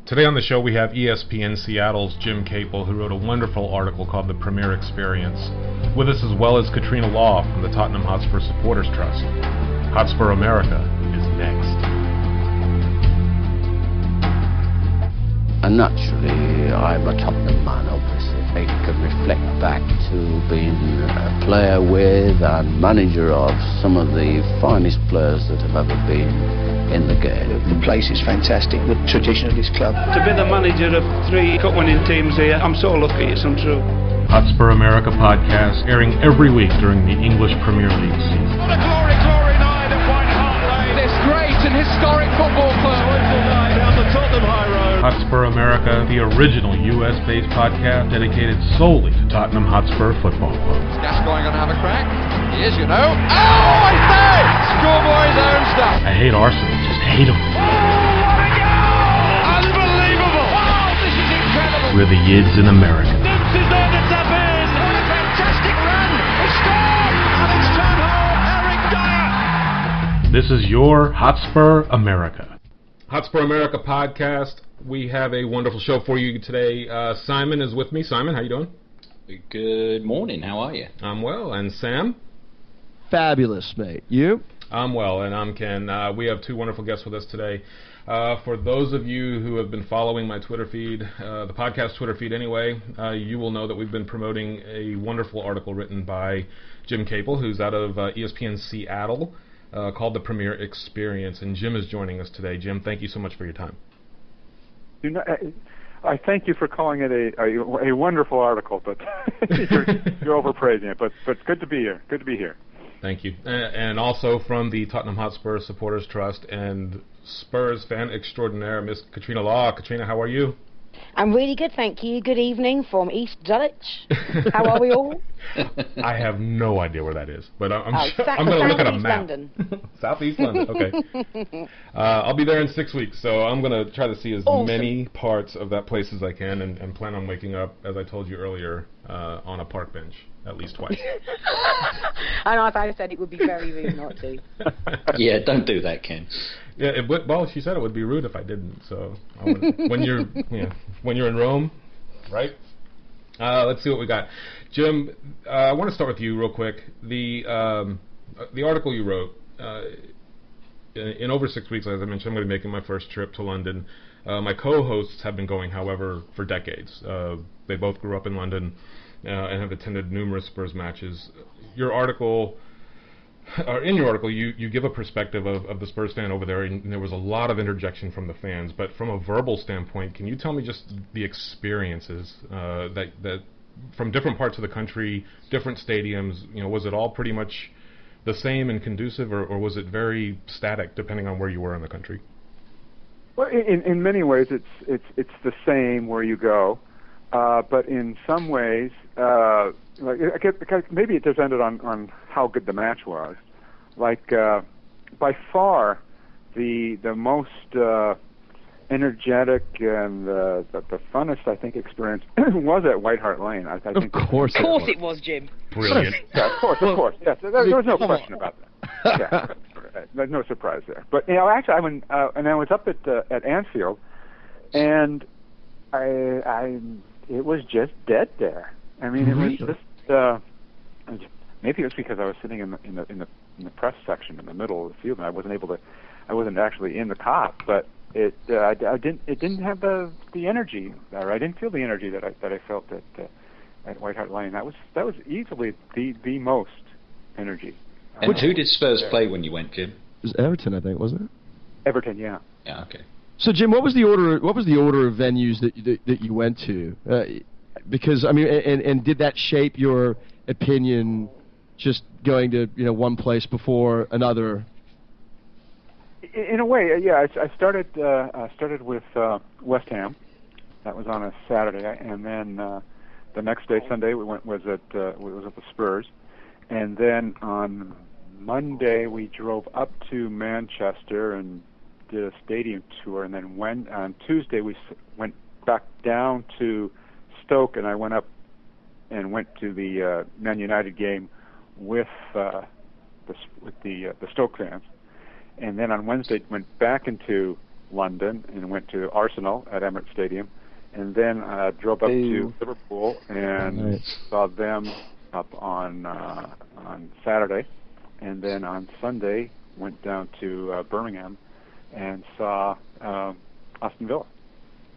Today on the show we have ESPN Seattle's Jim Caple, who wrote a wonderful article called The Premier Experience. With us as well as Katrina Law from the Tottenham Hotspur Supporters Trust. Hotspur America is next. And naturally, I'm a Tottenham man, obviously. I can reflect back to being a player with and manager of some of the finest players that have ever been in the game. The place is fantastic, the tradition of this club. To be the manager of 3 cup-winning teams here, I'm so lucky, it's untrue. Hotspur America podcast, airing every week during the English Premier League season. What a glory, glory night at White Hart Lane. This great and historic football club. Joyful night down the Tottenham High Road. Hotspur America, the original US-based podcast dedicated solely to Tottenham Hotspur Football Club. Is Gascoigne going to have a crack? He is, you know. Oh, I say! Schoolboy's own stuff. I hate Arsenal, just hate them. Oh, what a goal! Unbelievable! Wow, this is incredible. We're the Yids in America. Dukes is there to tap in. What a fantastic run. He scored, and it's turned home. Eric Dyer. This is your Hotspur America. Hotspur America podcast. We have a wonderful show for you today. Simon is with me. Simon, how you doing? Good morning. How are you? I'm well. And Sam? Fabulous, mate. You? I'm well, and I'm Ken. We have 2 wonderful guests with us today. For those of you who have been following my Twitter feed, the podcast Twitter feed anyway, you will know that we've been promoting a wonderful article written by Jim Caple, who's out of ESPN Seattle, called The Premier Experience. And Jim is joining us today. Jim, thank you so much for your time. I thank you for calling it a wonderful article, but you're overpraising it. But good to be here. Good to be here. Thank you. And also from the Tottenham Hotspur Supporters Trust and Spurs fan extraordinaire, Miss Katrina Law. Katrina, how are you? I'm really good, thank you. Good evening from East Dulwich. How are we all? I have no idea where that is, but I'm going to look at a map. London. Southeast London, okay. I'll be there in 6 weeks, so I'm going to try to see as many parts of that place as I can and plan on waking up, as I told you earlier, on a park bench at least twice. And as I said, it would be very rude not to. Yeah, don't do that, Ken. Yeah, well, she said it would be rude if I didn't. So when you're in Rome, right? Let's see what we got. Jim, I want to start with you real quick. The article you wrote in over 6 weeks, as I mentioned, I'm going to be making my first trip to London. My co-hosts have been going, however, for decades. They both grew up in London and have attended numerous Spurs matches. In your article, you give a perspective of the Spurs fan over there, and there was a lot of interjection from the fans. But from a verbal standpoint, can you tell me just the experiences that from different parts of the country, different stadiums? Was it all pretty much the same and conducive, or was it very static depending on where you were in the country? Well, in many ways, it's the same where you go, but in some ways, maybe it depended on how good the match was. Like by far, the most energetic and the funnest, I think, experience was at White Hart Lane. I think of course it was, Jim. Brilliant. Yeah, of course. Yes, there was no question about that. Yeah, there's no surprise there. But actually, I was up at Anfield, and it was just dead there. I mean, it was just maybe it was because I was sitting in the press section in the middle of the field, and I wasn't actually in the cop, but it didn't have the energy, or I didn't feel the energy that I felt at White Hart Lane. That was easily the most energy. And who did Spurs play when you went, Jim? It was Everton, I think, wasn't it? Everton, yeah. Yeah, okay. So, Jim, what was the order? What was the order of venues that you went to? Because I mean, and did that shape your opinion? Just going to one place before another. In a way, yeah. I started with West Ham. That was on a Saturday, and then the next day, Sunday, was at the Spurs, and then on Monday we drove up to Manchester and did a stadium tour, and then on Tuesday we went back down to Stoke, and I went up and went to the Man United game with the Stoke fans, and then on Wednesday went back into London and went to Arsenal at Emirates Stadium, and then drove up to Liverpool and saw them up on Saturday, and then on Sunday went down to Birmingham and saw Aston Villa,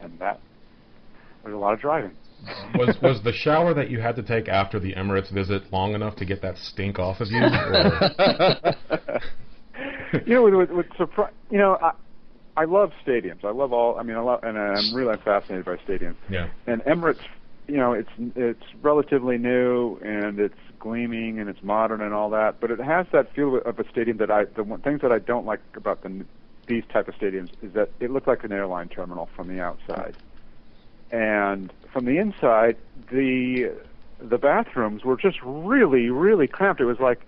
and that was a lot of driving. Was the shower that you had to take after the Emirates visit long enough to get that stink off of you? I love stadiums. I love all. I mean, and I'm really fascinated by stadiums. Yeah. And Emirates, it's relatively new and it's gleaming and it's modern and all that, but it has that feel of a stadium that things that I don't like about these type of stadiums is that it looked like an airline terminal from the outside. And from the inside, the bathrooms were just really, really cramped. It was like,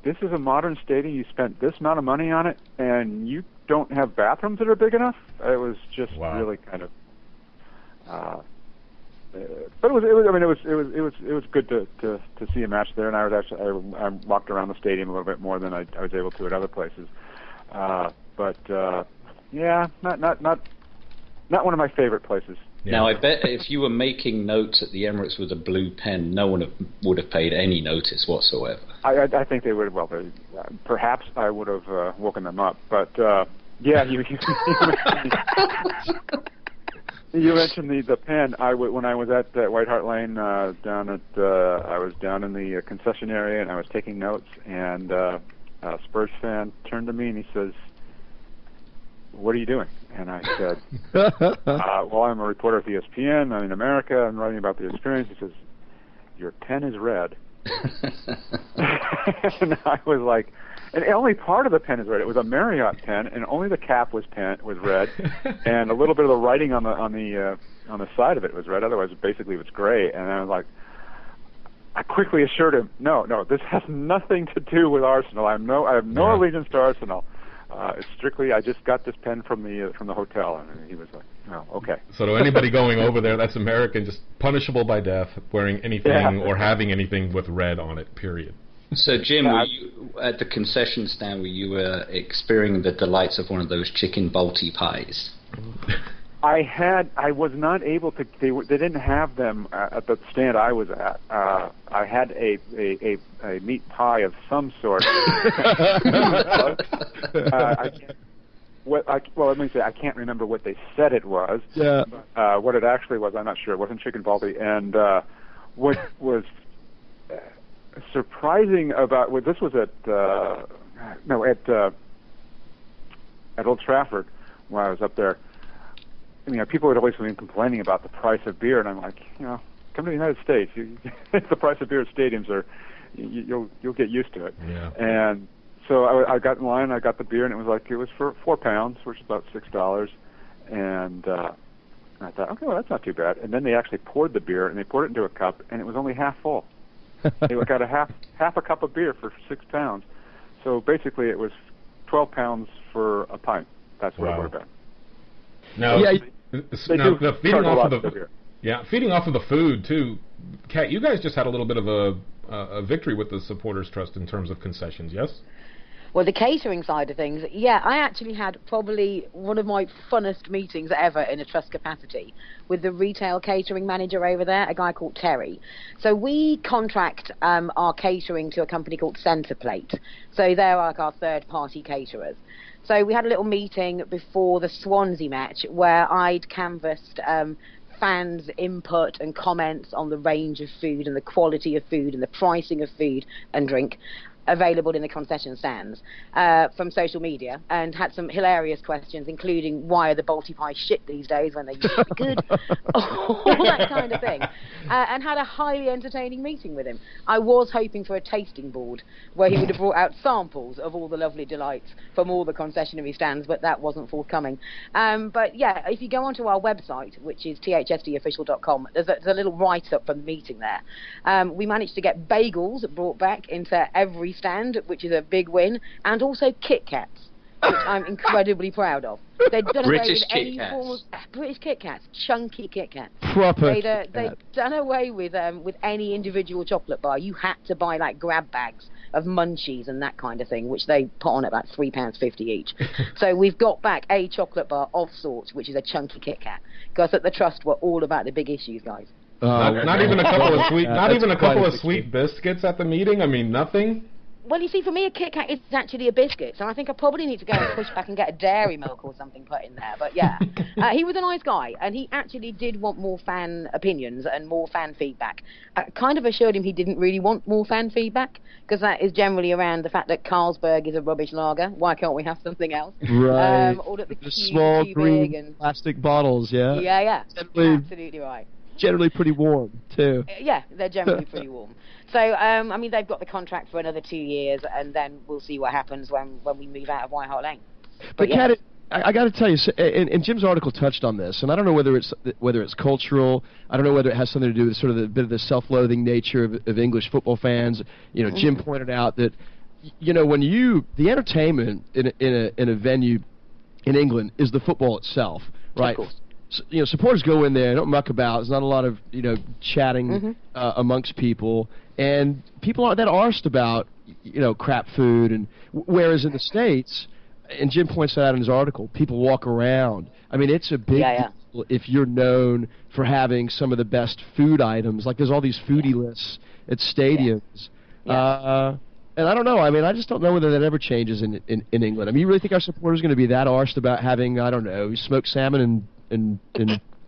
this is a modern stadium. You spent this amount of money on it, and you don't have bathrooms that are big enough. It was just really kind of. But it was good to see a match there, and I walked around the stadium a little bit more than I was able to at other places. Not one of my favorite places. Yeah. Now, I bet if you were making notes at the Emirates with a blue pen, no one would have paid any notice whatsoever. I think they would. Well, perhaps I would have woken them up. But you mentioned the pen. When I was at White Hart Lane I was down in the concession area and I was taking notes, and a Spurs fan turned to me and he says, "What are you doing?" And I said, well, I'm a reporter at ESPN. I'm in America. I'm writing about the experience. He says, "Your pen is red." And I was like, and only part of the pen is red. It was a Marriott pen, and only the cap was red, and a little bit of the writing on the side of it was red. Otherwise, basically, it was gray. And I was like, I quickly assured him, no, this has nothing to do with Arsenal. I have no allegiance to Arsenal. It's strictly, I just got this pen from the hotel, and he was like, "Oh, okay." So to anybody going over there, that's American, just punishable by death, wearing anything or having anything with red on it. Period. So, Jim, were you at the concession stand? Were you experiencing the delights of one of those chicken balti pies? I was not able to. They didn't have them at the stand I was at. I had a meat pie of some sort. Let me say, I can't remember what they said it was. Yeah. What it actually was, I'm not sure. It wasn't chicken balti. And what was surprising about this was at Old Trafford when I was up there. People would always be complaining about the price of beer, and I'm like, come to the United States. The price of beer at stadiums you'll get used to it. Yeah. And so I got in line, I got the beer, and it was for £4, which is about $6. And I thought, okay, well, that's not too bad. And then they actually poured the beer, and they poured it into a cup, and it was only half full. They got a half a cup of beer for £6. So basically, it was £12 for a pint. That's what it would have been. Now, feeding off of the food too. Kat, you guys just had a little bit of a victory with the Supporters Trust in terms of concessions, yes? Well, the catering side of things, I actually had probably one of my funnest meetings ever in a trust capacity with the retail catering manager over there, a guy called Terry. So we contract our catering to a company called Centreplate. So they're like our third-party caterers. So we had a little meeting before the Swansea match where I'd canvassed fans' input and comments on the range of food and the quality of food and the pricing of food and drink available in the concession stands from social media, and had some hilarious questions, including why are the balti pies shit these days when they used to be good, all that kind of thing, and had a highly entertaining meeting with him. I was hoping for a tasting board where he would have brought out samples of all the lovely delights from all the concessionary stands, but that wasn't forthcoming. But if you go onto our website, which is THSTofficial.com, there's a little write-up from the meeting there. We managed to get bagels brought back into every stand, which is a big win, and also Kit Kats, which I'm incredibly proud of. They'd done away with any form of British Kit Kats, chunky Kit Kats. Proper. They'd done away with any individual chocolate bar. You had to buy like grab bags of munchies and that kind of thing, which they put on at about £3.50 each. So we've got back a chocolate bar of sorts, which is a chunky Kit Kat, because at the Trust we're all about the big issues, guys. Not even a couple of sweet, not even a couple of sweet biscuits at the meeting. I mean, nothing. Well, you see, for me, a Kit Kat is actually a biscuit, so I think I probably need to go and push back and get a dairy milk or something put in there. But yeah, he was a nice guy, and he actually did want more fan opinions and more fan feedback. I kind of assured him he didn't really want more fan feedback, because that is generally around the fact that Carlsberg is a rubbish lager. Why can't we have something else? Right. Or that the small green plastic bottles, yeah? Yeah. Absolutely right. Generally pretty warm, too. Yeah, they're generally pretty warm. So, I mean, they've got the contract for another 2 years, and then we'll see what happens when we move out of White Hart Lane. But yeah. Kat, I got to tell you, and Jim's article touched on this, and I don't know whether it's cultural. I don't know whether it has something to do with sort of the bit of the self-loathing nature of English football fans. You know, Jim pointed out that, you know, when the entertainment in a venue in England is the football itself, right? Of course. You know, supporters go in there, don't muck about. There's not a lot of, you know, chatting amongst people, and people aren't that arsed about, you know, crap food. And whereas in the States, and Jim points that out in his article, people walk around. I mean, it's a big deal if you're known for having some of the best food items. Like there's all these foodie lists at stadiums. And I don't know. I mean, I just don't know whether that ever changes in England. I mean, you really think our supporters are going to be that arsed about having, I don't know, smoked salmon and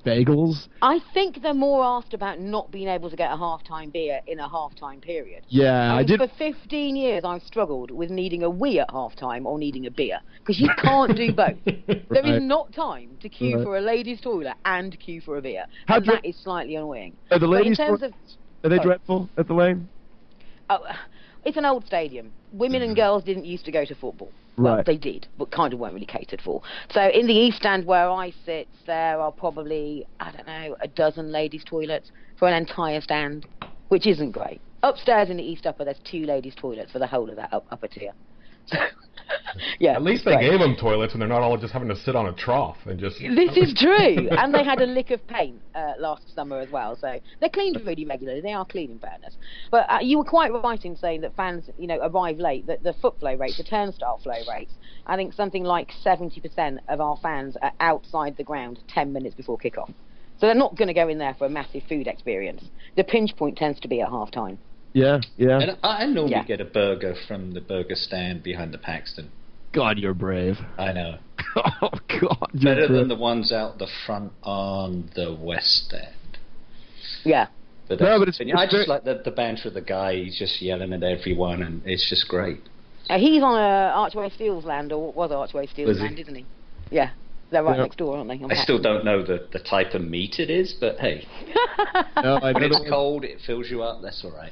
bagels? I think they're more asked about not being able to get a half-time beer in a half-time period. Yeah, I did. For 15 years, I've struggled with needing a wee at half-time or needing a beer, because you can't do both. There is not time to queue for a ladies' toilet and queue for a beer. And that is slightly annoying. Are the ladies' toilets, are they dreadful at the Lane? Oh, it's an old stadium. Women and girls didn't used to go to football. Well, they did, but kind of weren't really catered for. So in the East Stand where I sit, there are probably, I don't know, a dozen ladies' toilets for an entire stand, which isn't great. Upstairs in the East Upper, there's 2 ladies' toilets for the whole of that upper tier. So, yeah. At least they gave them toilets, and they're not all just having to sit on a trough and just. This is true, and they had a lick of paint last summer as well. So they're cleaned really regularly. They are clean, in fairness. But you were quite right in saying that fans, you know, arrive late. That the foot flow rates, the turnstile flow rates. I think something like 70% of our fans are outside the ground 10 minutes before kickoff. So they're not going to go in there for a massive food experience. The pinch point tends to be at half time. Yeah. And I normally get a burger from the burger stand behind the Paxton. God, you're brave. I know. Oh, God. Better than the ones out the front on the West Stand. Yeah. But I just like the banter of the guy. He's just yelling at everyone, and it's just great. He's on Archway Steel's land, or was Archway Steel's land, isn't he? Yeah. They're right next door, aren't they? I still don't know the type of meat it is, but hey. When it's cold, it fills you up. That's all right.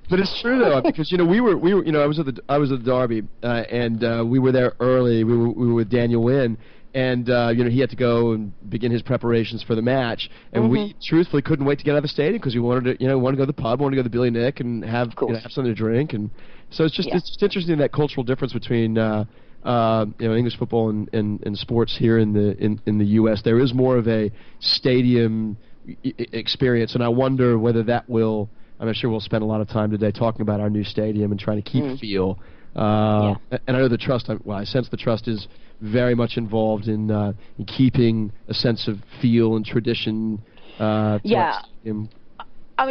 But it's true though, because you know we were you know I was at the Derby and we were there early. We were with Daniel Wynn, and you know he had to go and begin his preparations for the match, and we truthfully couldn't wait to get out of the stadium because we wanted to go to the pub, wanted to go to Billy Nick and have have something to drink, and so it's just interesting that cultural difference between you know English football and sports here in the U.S. There is more of a stadium experience, and I wonder whether that will. I'm sure we'll spend a lot of time today talking about our new stadium and trying to keep feel. And I know the Trust, I sense the Trust is very much involved in keeping a sense of feel and tradition. I mean,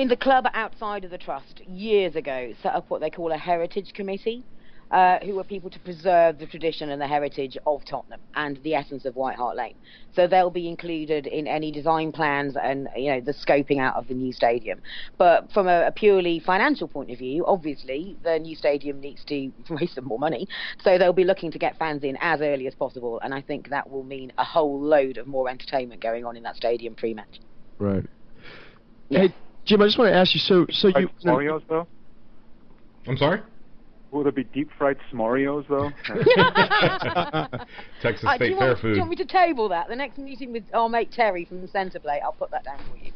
the club outside of the Trust years ago set up what they call a heritage committee, who are people to preserve the tradition and the heritage of Tottenham and the essence of White Hart Lane. So they'll be included in any design plans and the scoping out of the new stadium. But from a purely financial point of view, obviously the new stadium needs to raise some more money. So they'll be looking to get fans in as early as possible, and I think that will mean a whole load of more entertainment going on in that stadium pre-match. Right. Yeah. Hey, Jim, I just want to ask you. So you Oreos though? I'm sorry. Will there be deep-fried s'morios, though? Texas State Fair food. Do you want me to table that? The next meeting with our mate Terry from the Centre Plate, I'll put that down for you.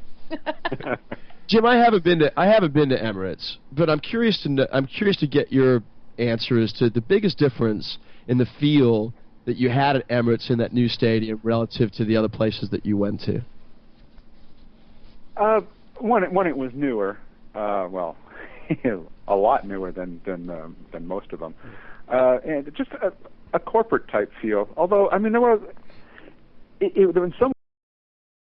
Jim, I haven't been to Emirates, but I'm curious to get your answer as to the biggest difference in the feel that you had at Emirates in that new stadium relative to the other places that you went to. When it was newer, well. a lot newer than most of them, and just a corporate type feel. Although I mean there was in some